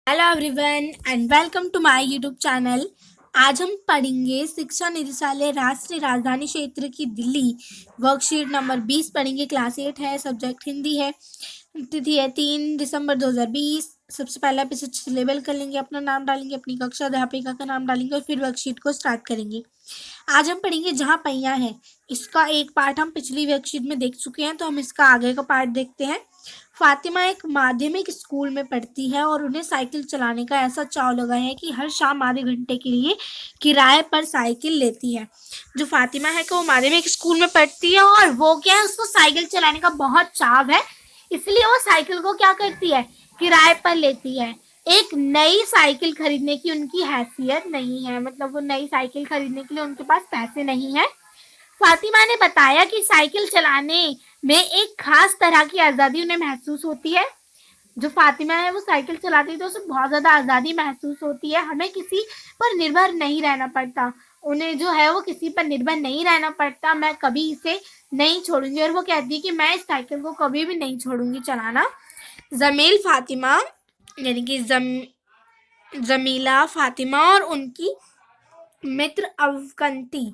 Hello everyone and welcome to my YouTube channel. आज हम पढ़ेंगे शिक्षा निदेशालय राष्ट्रीय राजधानी क्षेत्र की दिल्ली वर्कशीट नंबर 20 पढ़ेंगे। क्लास 8 है, सब्जेक्ट हिंदी है, तिथि है 3 दिसंबर 2020। सबसे पहले आप इसे लेबल कर लेंगे, अपना नाम डालेंगे, अपनी कक्षा अध्यापिका का नाम डालेंगे और फिर वर्कशीट को स्टार्ट करेंगे। आज हम पढ़ेंगे जहाँ पहिया है। इसका एक पार्ट हम पिछली वर्कशीट में देख चुके हैं, तो हम इसका आगे का पार्ट देखते हैं। फातिमा एक माध्यमिक स्कूल में पढ़ती है और उन्हें साइकिल चलाने का ऐसा चाव लगा है कि हर शाम आधे घंटे के लिए किराए पर साइकिल लेती है। जो फातिमा है कि वो माध्यमिक स्कूल में पढ़ती है और वो क्या है, उसको साइकिल चलाने का बहुत चाव है, इसलिए वो साइकिल को क्या करती है, किराए पर लेती है। एक नई साइकिल खरीदने की उनकी हैसियत नहीं है, मतलब वो नई साइकिल खरीदने के लिए उनके पास पैसे नहीं है। फातिमा ने बताया कि साइकिल चलाने में एक खास तरह की आज़ादी उन्हें महसूस होती है। जो फातिमा है वो साइकिल चलाती है तो उसे बहुत ज़्यादा आज़ादी महसूस होती है। हमें किसी पर निर्भर नहीं रहना पड़ता, उन्हें जो है वो किसी पर निर्भर नहीं रहना पड़ता। मैं कभी इसे नहीं छोड़ूंगी, और वो कहती है कि मैं इस साइकिल को कभी भी नहीं छोड़ूंगी चलाना। जमील फातिमा यानी कि जमीला फातिमा और उनकी मित्र अवकंती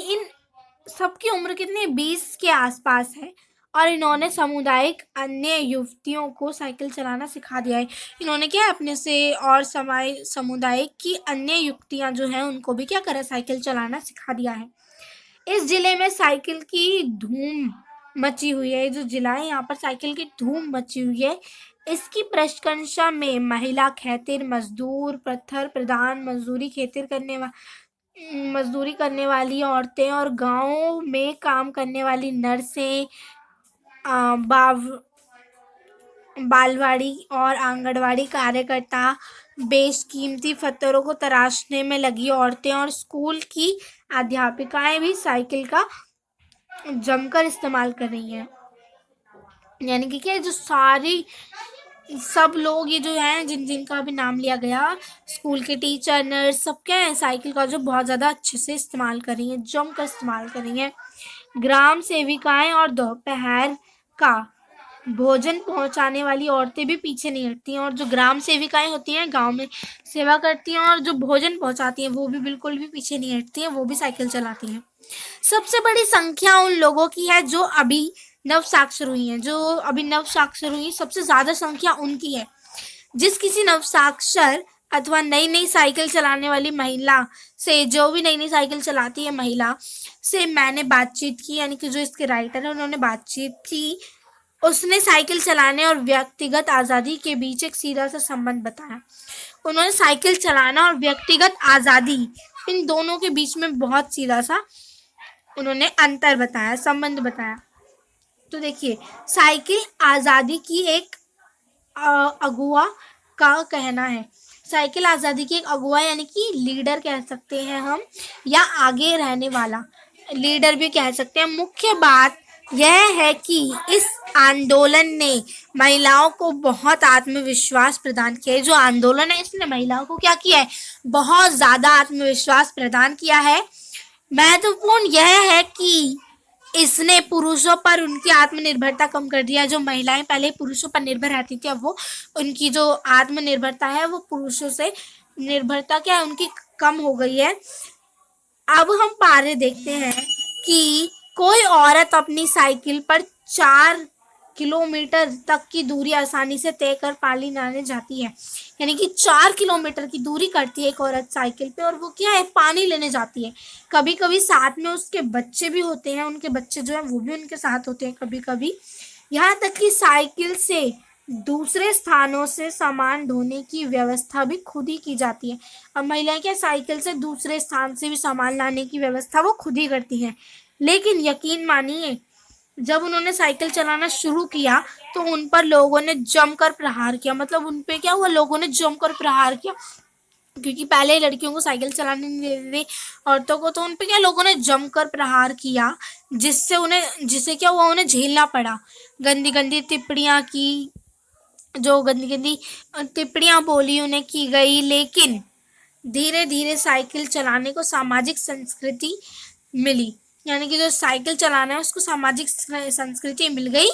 इन सबकी उम्र कितनी 20 के आसपास है, और इन्होंने सामुदायिक अन्य युवतियों को साइकिल चलाना सिखा दिया है। इन्होंने क्या अपने से और समुदाय की अन्य युवतियां जो हैं उनको भी क्या करा, साइकिल चलाना सिखा दिया है। इस जिले में साइकिल की धूम मची हुई है। जो जिला है यहाँ पर साइकिल की धूम मची हुई है। इसकी प्रशंसा में महिला खेतिर मजदूर, पत्थर प्रधान, मजदूरी करने वाली औरतें और गांवों में काम करने वाली नर्सें, बालवाड़ी और आंगनवाड़ी कार्यकर्ता, बेशकीमती पत्थरों को तराशने में लगी औरतें और स्कूल की अध्यापिकाएं भी साइकिल का जमकर इस्तेमाल कर रही हैं। यानी कि क्या, जो सारी सब लोग ये जो हैं जिनका भी नाम लिया गया, स्कूल के टीचर, नर्स, सब क्या है, साइकिल का जो बहुत ज़्यादा अच्छे से इस्तेमाल कर रही हैं, जमकर इस्तेमाल कर रही हैं। ग्राम सेविकाएं और दोपहर का भोजन पहुंचाने वाली औरतें भी पीछे नहीं हटती हैं। और जो ग्राम सेविकाएं होती हैं, गांव में सेवा करती हैं और जो भोजन पहुंचाती हैं, वो भी बिल्कुल भी पीछे नहीं हटती हैं, वो भी साइकिल चलाती हैं। सबसे बड़ी संख्या उन लोगों की है जो अभी नव साक्षर हुई हैं। सबसे ज़्यादा संख्या उनकी है। जिस किसी नव साक्षर अथवा नई नई साइकिल चलाने वाली महिला से, जो भी नई नई साइकिल चलाती है महिला से मैंने बातचीत की, यानी कि जो इसके राइटर है उन्होंने बातचीत की, उसने साइकिल चलाने और व्यक्तिगत आज़ादी के बीच एक सीधा सा संबंध बताया। उन्होंने साइकिल चलाना और व्यक्तिगत आज़ादी, इन दोनों के बीच में बहुत सीधा सा उन्होंने अंतर बताया, संबंध बताया। तो देखिए, साइकिल आज़ादी की एक अगुआ का कहना है। साइकिल आज़ादी की एक अगुआ यानी कि लीडर कह सकते हैं हम, या आगे रहने वाला लीडर भी कह सकते हैं। मुख्य बात यह है कि इस आंदोलन ने महिलाओं को बहुत आत्मविश्वास प्रदान किया है। जो आंदोलन है इसने महिलाओं को क्या किया है, बहुत ज़्यादा आत्मविश्वास प्रदान किया है। महत्वपूर्ण यह है कि इसने पुरुषों पर उनकी आत्मनिर्भरता कम कर दिया। जो महिलाएं पहले पुरुषों पर निर्भर रहती थी, अब वो उनकी जो आत्मनिर्भरता है वो पुरुषों से निर्भरता क्या है, उनकी कम हो गई है। अब हम पारे देखते हैं कि कोई औरत अपनी साइकिल पर 4 किलोमीटर तक की दूरी आसानी से तय कर पानी लाने जाती है। यानी कि 4 किलोमीटर की दूरी करती है एक औरत साइकिल पे, और वो क्या है, पानी लेने जाती है। कभी कभी साथ में उसके बच्चे भी होते हैं, उनके बच्चे जो है वो भी उनके साथ होते हैं कभी कभी। यहाँ तक कि साइकिल से दूसरे स्थानों से सामान ढोने की व्यवस्था भी खुद ही की जाती है। अब महिलाएं क्या, साइकिल से दूसरे स्थान से भी सामान लाने की व्यवस्था वो खुद ही करती हैं। लेकिन यकीन मानिए, जब उन्होंने साइकिल चलाना शुरू किया तो उन पर लोगों ने जमकर प्रहार किया। मतलब उन पे क्या हुआ, लोगों ने जमकर प्रहार किया, क्योंकि पहले लड़कियों को साइकिल चलाने नहीं देते थे औरतों को, तो उन पे क्या लोगों ने जमकर प्रहार किया, जिससे क्या हुआ, उन्हें झेलना पड़ा। गंदी गंदी टिप्पणियाँ की, जो गंदी गंदी टिप्पणियाँ बोली उन्हें की गई। लेकिन धीरे धीरे साइकिल चलाने को सामाजिक संस्कृति मिली। यानी कि जो साइकिल चलाना है उसको सामाजिक संस्कृति मिल गई,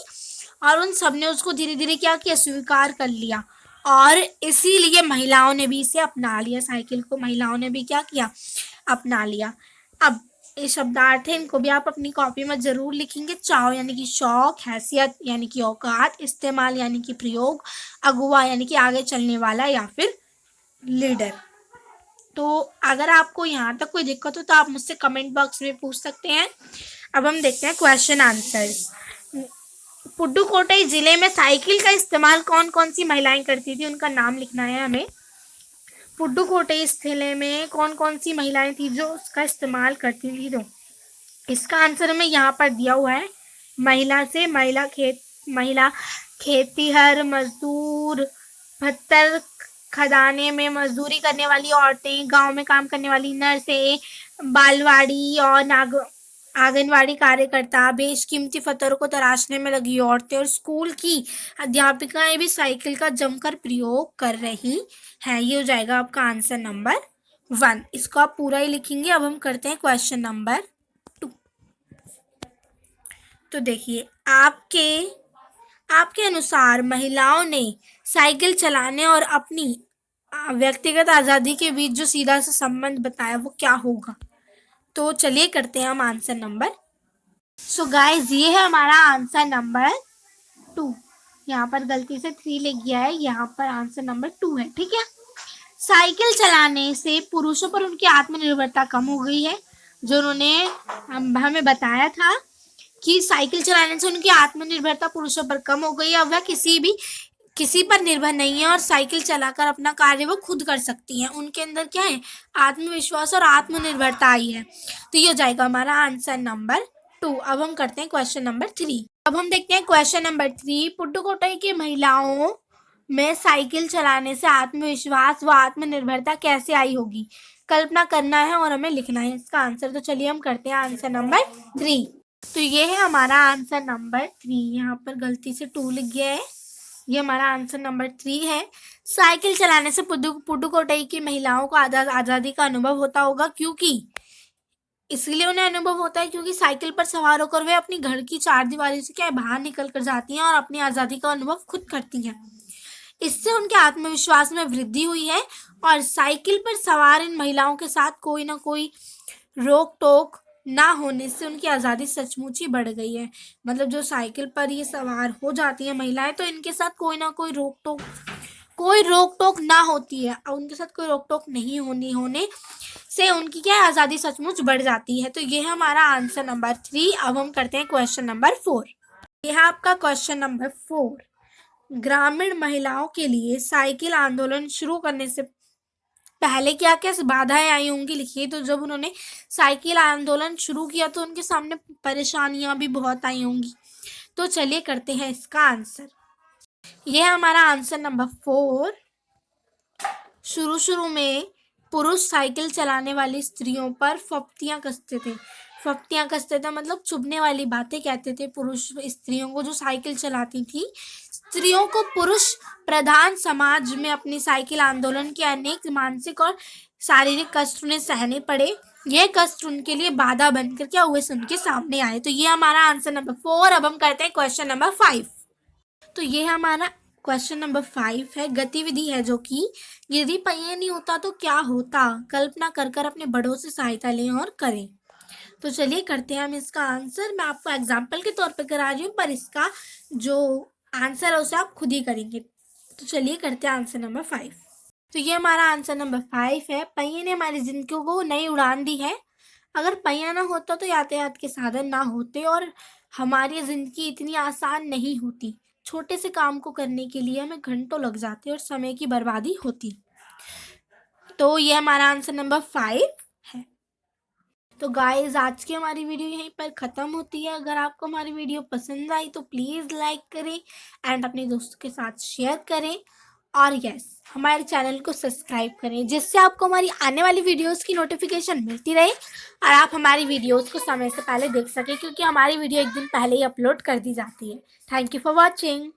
और उन सब ने उसको धीरे धीरे क्या किया, स्वीकार कर लिया। और इसीलिए महिलाओं ने भी इसे अपना लिया, साइकिल को महिलाओं ने भी क्या किया, अपना लिया। अब ये शब्दार्थ है, इनको भी आप अपनी कॉपी में जरूर लिखेंगे। चाव यानी कि शौक, हैसियत यानी कि औकात, इस्तेमाल यानी कि प्रयोग, अगुवा यानी कि आगे चलने वाला या फिर लीडर। तो अगर आपको यहाँ तक कोई दिक्कत हो तो आप मुझसे कमेंट बॉक्स में पूछ सकते हैं। अब हम देखते हैं क्वेश्चन आंसर्स। पुडुकोट्टई जिले में साइकिल का इस्तेमाल कौन कौन सी महिलाएं करती थी, उनका नाम लिखना है हमें। पुडुकोट्टई जिले में कौन कौन सी महिलाएं थी जो उसका इस्तेमाल करती थी। तो इसका आंसर हमें यहाँ पर दिया हुआ है। महिला खेतीहर, मजदूर, भत्तर खदाने में मजदूरी करने वाली औरतें, गांव में काम करने वाली नर्सें, बालवाड़ी और आंगनवाड़ी कार्यकर्ता, बेशकीमती पत्थरों को तराशने में लगी औरतें और स्कूल की अध्यापिकाएं भी साइकिल का जमकर प्रयोग कर रही हैं। ये हो जाएगा आपका आंसर नंबर 1। इसको आप पूरा ही लिखेंगे। अब हम करते हैं क्वेश्चन नंबर 2। तो देखिए, आपके अनुसार महिलाओं ने साइकिल चलाने और अपनी व्यक्तिगत आज़ादी के बीच जो सीधा सा संबंध बताया वो क्या होगा। तो चलिए करते हैं हम आंसर नंबर। सो गाइस, ये है हमारा आंसर नंबर 2। यहाँ पर गलती से 3 लिख गया है, यहाँ पर आंसर नंबर 2 है, ठीक है। साइकिल चलाने से पुरुषों पर उनकी आत्मनिर्भरता कम हो गई है। जो उन्होंने हमें बताया था कि साइकिल चलाने से उनकी आत्मनिर्भरता पुरुषों पर कम हो गई है। वह किसी पर निर्भर नहीं है और साइकिल चलाकर अपना कार्य वो खुद कर सकती हैं। उनके अंदर क्या है, आत्मविश्वास और आत्मनिर्भरता आई है। तो ये हो जाएगा हमारा आंसर नंबर 2। अब हम करते हैं क्वेश्चन नंबर 3। अब हम देखते हैं क्वेश्चन नंबर 3। पुडुकोट्टई की महिलाओं में साइकिल चलाने से आत्मविश्वास व आत्मनिर्भरता कैसे आई होगी, कल्पना करना है और हमें लिखना है इसका आंसर। तो चलिए हम करते हैं आंसर नंबर 3। तो ये है हमारा आंसर नंबर 3। यहाँ पर गलती से 2 लिख गया है, ये हमारा आंसर नंबर 3 है। साइकिल चलाने से पुडुकोट्टई की महिलाओं को आज़ादी का अनुभव होता होगा, क्योंकि इसलिए उन्हें अनुभव होता है क्योंकि साइकिल पर सवार होकर वे अपनी घर की चारदीवारी से क्या बाहर निकल कर जाती हैं और अपनी आज़ादी का अनुभव खुद करती हैं। इससे उनके आत्मविश्वास में वृद्धि हुई है और साइकिल पर सवार इन महिलाओं के साथ कोई ना कोई रोक टोक ना होने से उनकी आज़ादी सचमुच ही बढ़ गई है। मतलब जो साइकिल पर ये सवार हो जाती है महिलाएं, तो इनके साथ कोई ना कोई रोक टोक ना होती है और उनके साथ कोई रोक टोक नहीं होने से उनकी क्या आज़ादी सचमुच बढ़ जाती है। तो ये है हमारा आंसर नंबर 3। अब हम करते हैं क्वेश्चन नंबर 4। यह है आपका क्वेश्चन नंबर 4। ग्रामीण महिलाओं के लिए साइकिल आंदोलन शुरू करने से पहले क्या क्या बाधाएं आई होंगी, लिखिए। तो जब उन्होंने साइकिल आंदोलन शुरू किया तो उनके सामने परेशानियां भी बहुत आई होंगी। तो चलिए करते हैं इसका आंसर। यह है हमारा आंसर नंबर 4। शुरू में पुरुष साइकिल चलाने वाली स्त्रियों पर फप्तियां कसते थे, मतलब चुभने वाली बातें कहते थे पुरुष स्त्रियों को जो साइकिल चलाती थी। स्त्रियों को पुरुष प्रधान समाज में अपनी साइकिल आंदोलन के अनेक मानसिक और शारीरिक कष्ट उन्हें सहने पड़े। यह कष्ट उनके लिए बाधा बनकर क्या हुए, उनके सामने आए। तो ये हमारा आंसर नंबर 4। अब हम करते हैं क्वेश्चन नंबर 5। तो ये हमारा क्वेश्चन नंबर 5 है। गतिविधि है जो कि यदि पहिया नहीं होता तो क्या होता, कल्पना कर अपने बड़ों से सहायता लें और करें। तो चलिए करते हैं हम इसका आंसर। मैं आपको एग्जाम्पल के तौर पे करा रही हूँ, पर इसका जो आंसर है उसे आप खुद ही करेंगे। तो चलिए करते हैं आंसर नंबर 5। तो ये हमारा आंसर नंबर 5 है। पहिए ने हमारी जिंदगी को नई उड़ान दी है। अगर पहिया ना होता तो यातायात के साधन ना होते और हमारी जिंदगी इतनी आसान नहीं होती। छोटे से काम को करने के लिए हमें घंटों लग जाते और समय की बर्बादी होती। तो ये हमारा आंसर नंबर 5 है। तो गाइज, आज की हमारी वीडियो यहीं पर ख़त्म होती है। अगर आपको हमारी वीडियो पसंद आई तो प्लीज़ लाइक करें एंड अपने दोस्तों के साथ शेयर करें और यस, हमारे चैनल को सब्सक्राइब करें, जिससे आपको हमारी आने वाली वीडियोस की नोटिफिकेशन मिलती रहे और आप हमारी वीडियोस को समय से पहले देख सकें, क्योंकि हमारी वीडियो एक दिन पहले ही अपलोड कर दी जाती है। Thank you for watching.